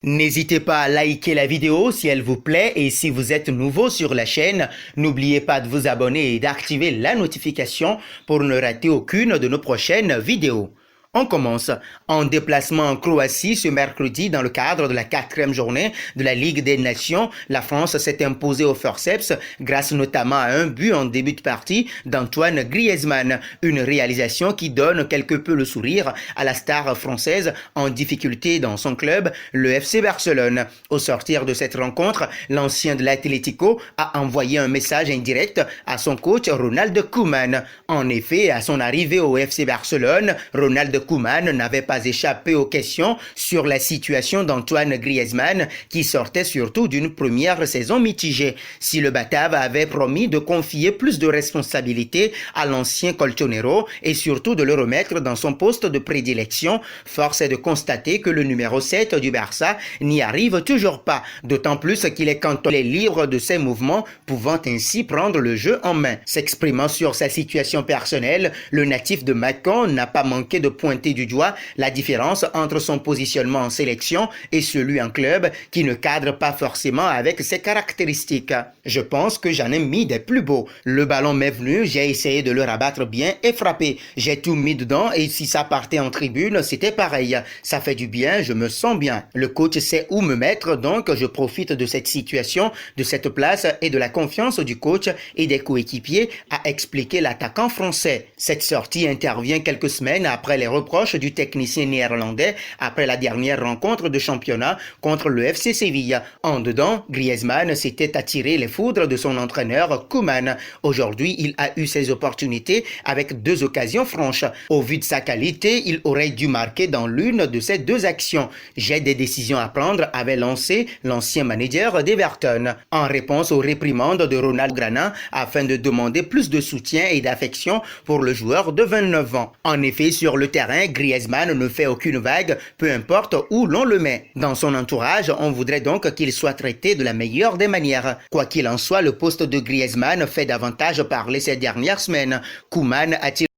N'hésitez pas à liker la vidéo si elle vous plaît et si vous êtes nouveau sur la chaîne, n'oubliez pas de vous abonner et d'activer la notification pour ne rater aucune de nos prochaines vidéos. On commence en déplacement en Croatie ce mercredi dans le cadre de la 4e journée de la Ligue des Nations. La France s'est imposée au forceps grâce notamment à un but en début de partie d'Antoine Griezmann. Une réalisation qui donne quelque peu le sourire à la star française en difficulté dans son club, le FC Barcelone. Au sortir de cette rencontre, l'ancien de l'Atlético a envoyé un message indirect à son coach Ronald Koeman. En effet, à son arrivée au FC Barcelone, Ronald Koeman n'avait pas échappé aux questions sur la situation d'Antoine Griezmann qui sortait surtout d'une première saison mitigée. Si le Batave avait promis de confier plus de responsabilités à l'ancien Colchonero et surtout de le remettre dans son poste de prédilection, force est de constater que le numéro 7 du Barça n'y arrive toujours pas, d'autant plus qu'il est cantonné libre de ses mouvements, pouvant ainsi prendre le jeu en main. S'exprimant sur sa situation personnelle, le natif de Macon n'a pas manqué de pointer du doigt la différence entre son positionnement en sélection et celui en club qui ne cadre pas forcément avec ses caractéristiques. Je pense que j'en ai mis des plus beaux. Le ballon m'est venu, j'ai essayé de le rabattre bien et frapper. J'ai tout mis dedans et si ça partait en tribune, c'était pareil. Ça fait du bien, je me sens bien. Le coach sait où me mettre, donc je profite de cette situation, de cette place et de la confiance du coach et des coéquipiers, a expliqué l'attaquant français. Cette sortie intervient quelques semaines après les reproches du technicien néerlandais après la dernière rencontre de championnat contre le FC Séville. En dedans, Griezmann s'était attiré les foudres de son entraîneur Koeman. Aujourd'hui, il a eu ses opportunités avec 2 occasions franches. Au vu de sa qualité, il aurait dû marquer dans l'une de ces 2 actions. J'ai des décisions à prendre, avait lancé l'ancien manager d'Everton, en réponse aux réprimandes de Ronald Granin afin de demander plus de soutien et d'affection pour le joueur de 29 ans. En effet, sur le terrain, Griezmann ne fait aucune vague, peu importe où l'on le met. Dans son entourage, on voudrait donc qu'il soit traité de la meilleure des manières. Quoi qu'il en soit, le poste de Griezmann fait davantage parler ces dernières semaines. Koeman a-t-il